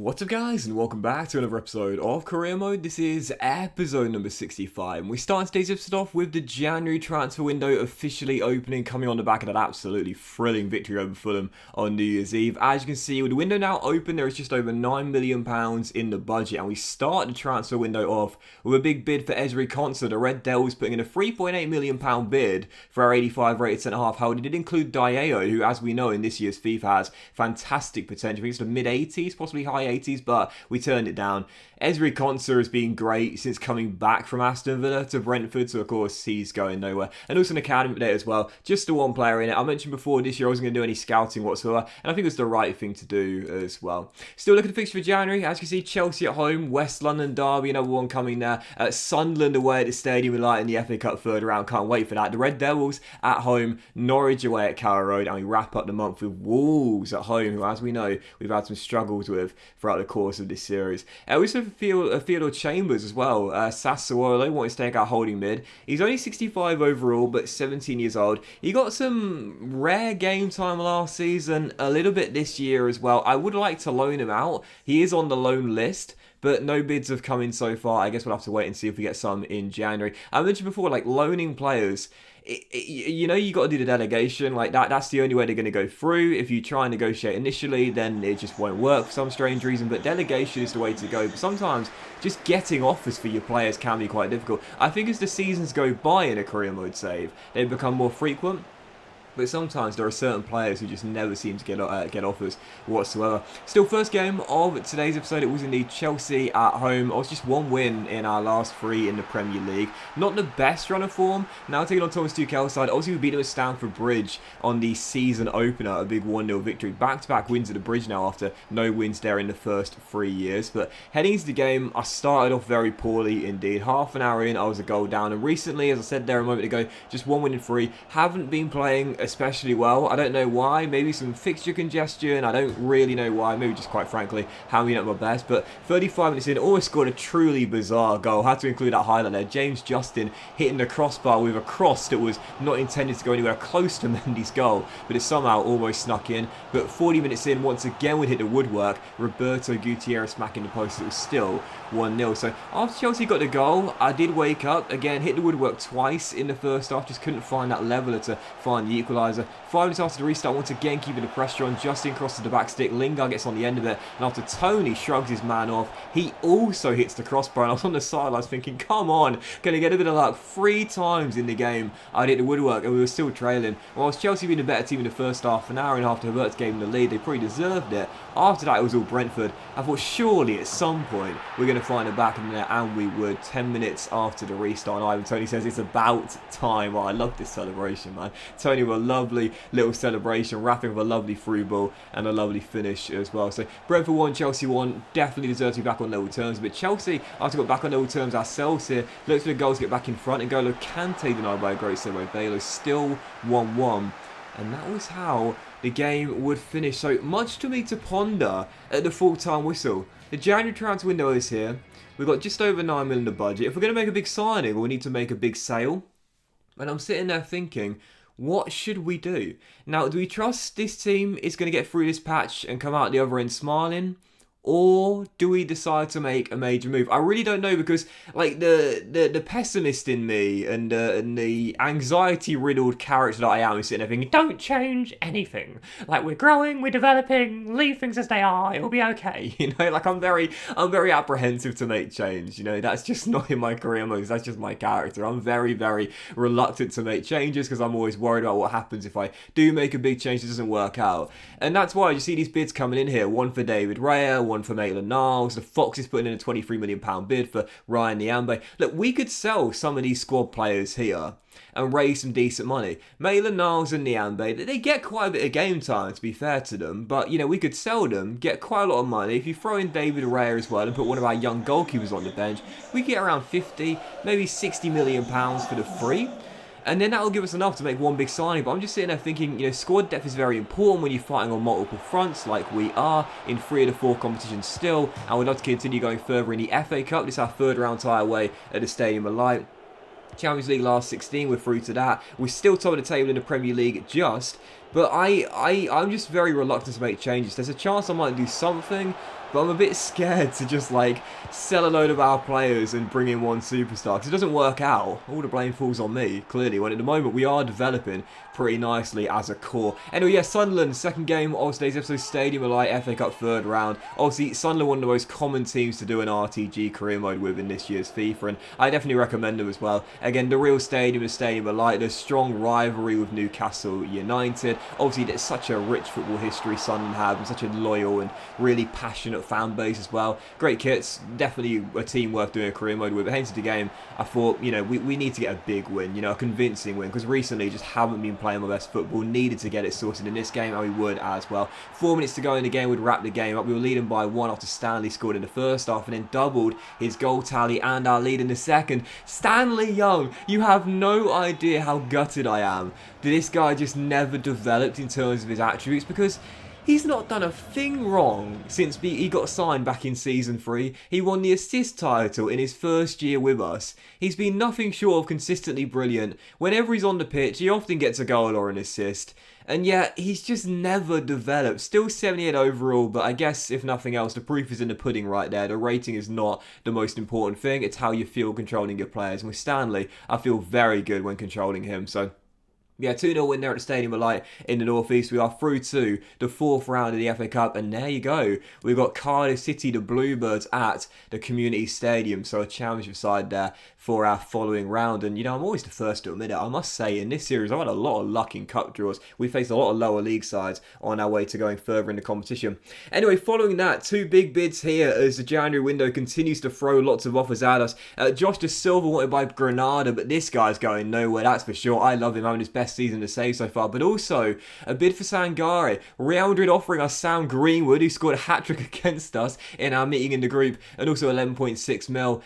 What's up guys, and welcome back to another episode of Career Mode. This is episode number 65, and we start today's episode off with the January transfer window officially opening, coming on the back of that absolutely thrilling victory over Fulham on New Year's Eve. As you can see, with the window now open, there is just over £9 million in the budget, and we start the transfer window off with a big bid for Ezri Konsa. The Red Devils putting in a £3.8 million bid for our 85 rated centre-half. However, it did include Diao, who, as we know, in this year's FIFA has fantastic potential. I think it's the mid-80s, possibly high 80s, but we turned it down. Ezri Konsa has been great since coming back from Aston Villa to Brentford, so of course he's going nowhere. And also an academy update as well, just the one player in it. I mentioned before this year I wasn't going to do any scouting whatsoever, and I think it's the right thing to do as well. Still looking at the fixture for January. As you can see, Chelsea at home, West London derby, another one coming there. Sunderland away at the Stadium of Light in the FA Cup third round, can't wait for that. The Red Devils at home, Norwich away at Carrow Road, and we wrap up the month with Wolves at home, who, as we know, we've had some struggles with throughout the course of this series. We also have Theodore Chambers as well. Sassuolo wanting to take our holding mid. He's only 65 overall, but 17 years old. He got some rare game time last season, a little bit this year as well. I would like to loan him out. He is on the loan list, but no bids have come in so far. I guess we'll have to wait and see if we get some in January. I mentioned before, like, loaning players, you know, you got to do the delegation like that. That's the only way they're going to go through. If you try and negotiate initially, then it just won't work for some strange reason. But delegation is the way to go. But sometimes just getting offers for your players can be quite difficult. I think as the seasons go by in a career mode save, they become more frequent. But sometimes there are certain players who just never seem to get offers whatsoever. Still, first game of today's episode, it was indeed Chelsea at home. It was just one win in our last three in the Premier League. Not the best run of form. Now taking on Thomas Tuchel's side. Obviously, we beat them at Stamford Bridge on the season opener, a big 1-0 victory. Back-to-back wins at the Bridge now after no wins there in the first 3 years. But heading into the game, I started off very poorly indeed. Half an hour in, I was a goal down. And recently, as I said there a moment ago, just 1 win in 3. Haven't been playing especially well. I don't know why. Maybe some fixture congestion. I don't really know why. Maybe just quite frankly, haven't been at my best. But 35 minutes in, almost scored a truly bizarre goal. Had to include that highlight there. James Justin hitting the crossbar with a cross that was not intended to go anywhere close to Mendy's goal, but it somehow almost snuck in. But 40 minutes in, once again we hit the woodwork. Roberto Gutierrez smacking the post. It was still 1-0. So after Chelsea got the goal, I did wake up again, hit the woodwork twice in the first half. Just couldn't find that leveler to find the equaliser. 5 minutes after the restart, once again keeping the pressure on. Justin crosses the back stick. Lingard gets on the end of it, and after Tony shrugs his man off, he also hits the crossbar. And I was on the sidelines thinking, come on, gonna get a bit of luck. 3 times in the game I hit the woodwork, and we were still trailing. Whilst Chelsea being a better team in the first half, an hour and a half to Havertz gave them the lead, they probably deserved it. After that, it was all Brentford. I thought surely at some point we're going to find it back in there, and we would. 10 minutes after the restart, and Ivan Toney says it's about time. Oh, I love this celebration, man. Tony with a lovely little celebration, wrapping with a lovely through ball and a lovely finish as well. So Brentford 1, Chelsea 1, definitely deserve to be back on level terms. But Chelsea, after we got back on level terms ourselves here, looks for the goals to get back in front. And N'Golo Kante denied by a great save by Bale. Still 1-1. And that was how the game would finish. So much to me to ponder at the full-time whistle. The January transfer window is here. We've got just over 9 million in the budget. If we're going to make a big signing, or we need to make a big sale, and I'm sitting there thinking, what should we do? Now, do we trust this team is going to get through this patch and come out the other end smiling? Or do we decide to make a major move? I really don't know, because like the pessimist in me and the anxiety-riddled character that I am is sitting there thinking, don't change anything. Like, we're growing, we're developing, leave things as they are, it'll be okay. You know, like I'm very apprehensive to make change. You know, that's just not in my career modes. That's just my character. I'm very, very reluctant to make changes because I'm always worried about what happens if I do make a big change that doesn't work out. And that's why you see these bids coming in here. One for David Raya, one for Maitland-Niles. The Fox is putting in a £23 million bid for Ryan Niambe. Look, we could sell some of these squad players here and raise some decent money. Maitland-Niles and Niambe, they get quite a bit of game time, to be fair to them, but, you know, we could sell them, get quite a lot of money. If you throw in David Raya as well and put one of our young goalkeepers on the bench, we get around 50, maybe £60 million for the free. And then that'll give us enough to make one big signing. But I'm just sitting there thinking, you know, squad depth is very important when you're fighting on multiple fronts like we are in 3 of the 4 competitions still. And we'd love to continue going further in the FA Cup. This is our 3rd round tie away at the Stadium of Light. Champions League last 16, we're through to that. We're still top of the table in the Premier League just. But I'm just very reluctant to make changes. There's a chance I might do something, but I'm a bit scared to just like sell a load of our players and bring in one superstar, because it doesn't work out. All the blame falls on me, clearly, when at the moment we are developing pretty nicely as a core. Anyway, yeah, Sunderland, second game of today's episode, Stadium Alight, FA Cup third round. Obviously, Sunderland, one of the most common teams to do an RTG career mode with in this year's FIFA, and I definitely recommend them as well. Again, the real stadium is Stadium Alight. There's strong rivalry with Newcastle United. Obviously, there's such a rich football history Sunderland have, and such a loyal and really passionate fan base as well. Great kits, definitely a team worth doing a career mode with. But heading to the game, I thought, you know, we need to get a big win, you know, a convincing win, because recently just haven't been playing my best football. Needed to get it sorted in this game, and we would as well. 4 minutes to go in the game, we'd wrap the game up. We were leading by 1 after Stanley scored in the first half, and then doubled his goal tally and our lead in the second. Stanley Young, you have no idea how gutted I am that this guy just never developed in terms of his attributes, because he's not done a thing wrong since he got signed back in Season 3. He won the assist title in his first year with us. He's been nothing short of consistently brilliant. Whenever he's on the pitch, he often gets a goal or an assist. And yet, he's just never developed. Still 78 overall, but I guess, if nothing else, the proof is in the pudding right there. The rating is not the most important thing. It's how you feel controlling your players. And with Stanley, I feel very good when controlling him. So yeah, 2-0 win there at the Stadium of Light in the North East. We are through to the fourth round of the FA Cup, and there you go. We've got Cardiff City, the Bluebirds, at the Community Stadium, so a championship side there for our following round. And, you know, I'm always the first to admit it. I must say, in this series, I've had a lot of luck in cup draws. We faced a lot of lower league sides on our way to going further in the competition. Anyway, following that, 2 big bids here as the January window continues to throw lots of offers at us. Josh De Silva wanted by Granada, but this guy's going nowhere, that's for sure. I love him, having his best season to save so far, but also a bid for Sangare. Real Madrid offering us Sam Greenwood, who scored a hat-trick against us in our meeting in the group, and also 11.6 mil.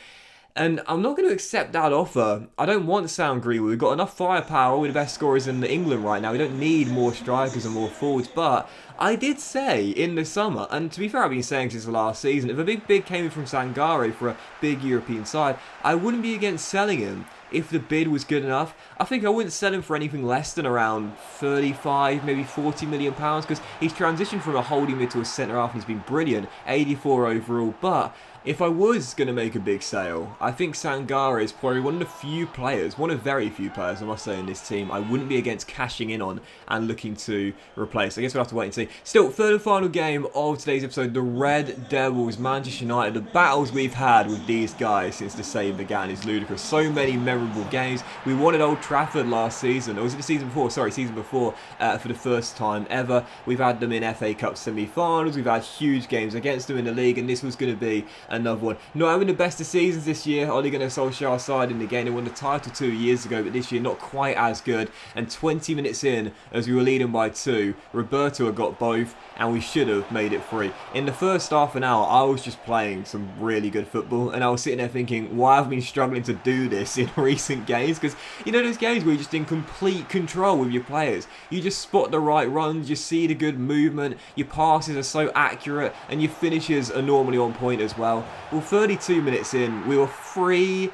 And I'm not going to accept that offer. I don't want Sam Greenwood. We've got enough firepower. We're the best scorers in England right now. We don't need more strikers and more forwards. But I did say in the summer, and to be fair, I've been saying since the last season, if a big bid came in from Sangare for a big European side, I wouldn't be against selling him if the bid was good enough. I think I wouldn't sell him for anything less than around 35, maybe 40 million pounds, because he's transitioned from a holding mid to a centre half and he's been brilliant, 84 overall. But if I was going to make a big sale, I think Sangare is probably one of the few players, one of very few players, I must say, in this team I wouldn't be against cashing in on and looking to replace. I guess we'll have to wait and see. Still, third and final game of today's episode, the Red Devils, Manchester United. The battles we've had with these guys since the save began is ludicrous. So many memorable games. We won at Old Trafford last season, or was it the season before? Sorry, season before, for the first time ever. We've had them in FA Cup semi-finals. We've had huge games against them in the league, and this was going to be another one. Not having the best of seasons this year. Ole Gunnar Solskjaer's side in the game. They won the title 2 years ago, but this year not quite as good. And 20 minutes in, as we were leading by 2, Roberto had got both, and we should have made it 3. In the first half an hour, I was just playing some really good football, and I was sitting there thinking, why have I been struggling to do this in recent games? Because, you know, those games where you're just in complete control with your players. You just spot the right runs, you see the good movement, your passes are so accurate, and your finishes are normally on point as well. Well, 32 minutes in, we were 3-0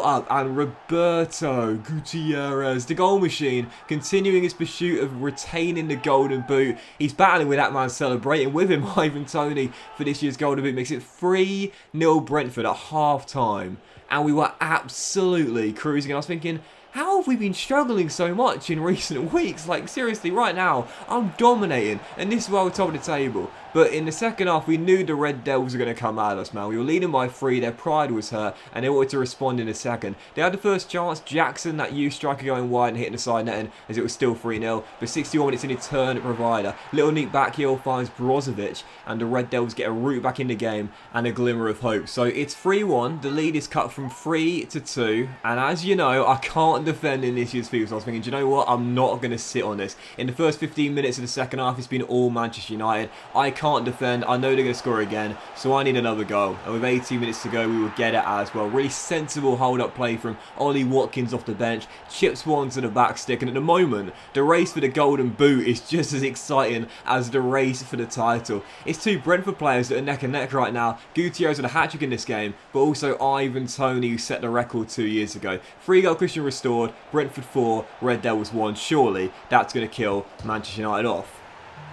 up, and Roberto Gutierrez, the goal machine, continuing his pursuit of retaining the golden boot. He's battling with that man, celebrating with him, Ivan Toney, for this year's golden boot. Makes it 3-0 Brentford at half-time, and we were absolutely cruising. I was thinking, how have we been struggling so much in recent weeks? Like, seriously, right now, I'm dominating, and this is why we're top of the table. But in the second half, we knew the Red Devils were going to come at us, man. We were leading by 3, their pride was hurt, and they wanted to respond in a second. They had the first chance, Jackson, that youth striker, going wide and hitting the side netting, as it was still 3-0. But 61 minutes in, he turned provider. Little neat back heel finds Brozovic, and the Red Devils get a route back in the game and a glimmer of hope. So it's 3-1, the lead is cut from 3 to 2, and as you know, I can't defend in this year's FIFA, so I was thinking, do you know what, I'm not going to sit on this. In the first 15 minutes of the second half, it's been all Manchester United. I can't defend, I know they're going to score again, so I need another goal. And with 18 minutes to go, we will get it as well. Really sensible hold-up play from Ollie Watkins off the bench, chips one to the back stick, and at the moment, the race for the golden boot is just as exciting as the race for the title. It's 2 Brentford players that are neck and neck right now. Gutierrez with a hat-trick in this game, but also Ivan Toney, who set the record 2 years ago. 3-goal cushion restored, Brentford 4, Red Devils 1. Surely, that's going to kill Manchester United off.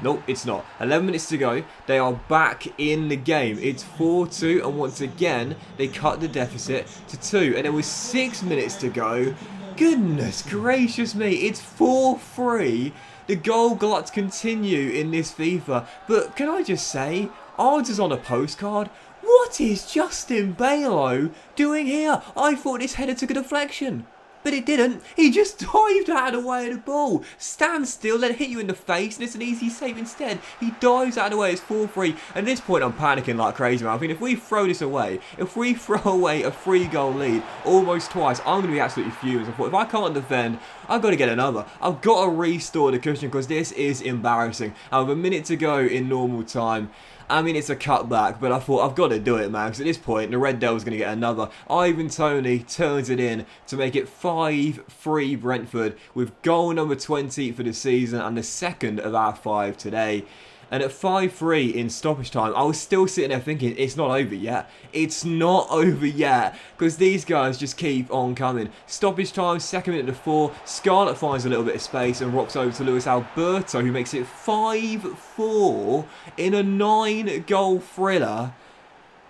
Nope, it's not. 11 minutes to go. They are back in the game. It's 4-2, and once again, they cut the deficit to 2. And there was 6 minutes to go. Goodness gracious me, it's 4-3. The goal gluts continue in this FIFA. But can I just say, odds is on a postcard. What is Justin Balo doing here? I thought this header took a deflection. But it didn't. He just dived out of the way of the ball. Stand still, let it hit you in the face, and it's an easy save instead. He dives out of the way, it's 4-3. And at this point, I'm panicking like crazy, man. I mean, if we throw this away, if we throw away a 3-goal lead almost twice, I'm going to be absolutely furious. I thought, if I can't defend, I've got to get another. I've got to restore the cushion because this is embarrassing. I have a minute to go in normal time. I mean, it's a cutback, but I thought I've got to do it, man, because at this point, the Red Devil's going to get another. Ivan Toney turns it in to make it 5-3 Brentford, with goal number 20 for the season and the second of our 5 today. And at 5-3 in stoppage time, I was still sitting there thinking, it's not over yet. It's not over yet. Because these guys just keep on coming. Stoppage time, second minute to 4. Scarlett finds a little bit of space and rocks over to Luis Alberto, who makes it 5-4 in a 9-goal thriller.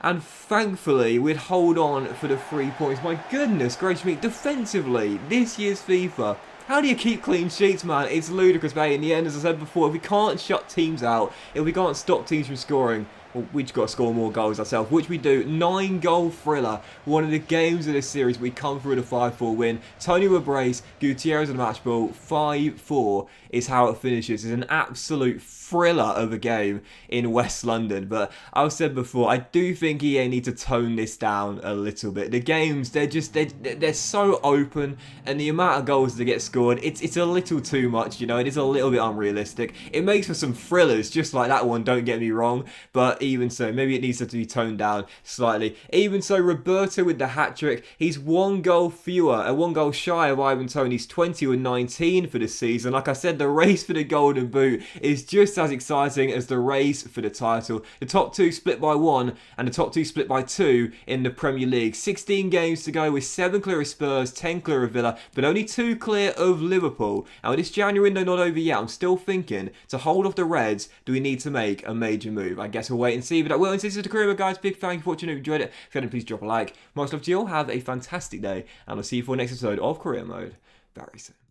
And thankfully, we'd hold on for the 3 points. My goodness gracious me, defensively, this year's FIFA, how do you keep clean sheets, man? It's ludicrous, but in the end, as I said before, if we can't shut teams out, if we can't stop teams from scoring, well, we've got to score more goals ourselves, which we do. 9-goal thriller. One of the games of this series, we come through with a 5-4 win. Tony with a brace, Gutierrez with a match ball. 5-4 is how it finishes. It's an absolute thriller of a game in West London. But I've said before, I do think EA need to tone this down a little bit. The games, they're so open, and the amount of goals that get scored, it's a little too much, you know. It is a little bit unrealistic. It makes for some thrillers, just like that one, don't get me wrong. But even so, maybe it needs to be toned down slightly. Even so, Roberto with the hat-trick. He's 1 goal fewer, 1 goal shy of Ivan Toney's 20 with 19 for this season. Like I said, the race for the Golden Boot is just as exciting as the race for the title. The top 2 split by 1 and the top 2 split by 2 in the Premier League. 16 games to go with 7 clear of Spurs, 10 clear of Villa, but only 2 clear of Liverpool. And with this January window not over yet, I'm still thinking, to hold off the Reds, do we need to make a major move? I guess we'll wait and see, but I will. And this is the career, guys. Big thank you for watching. If you enjoyed it, if you hadn't, please drop a like. Most love to you all. Have a fantastic day, and I'll see you for the next episode of Career Mode very soon.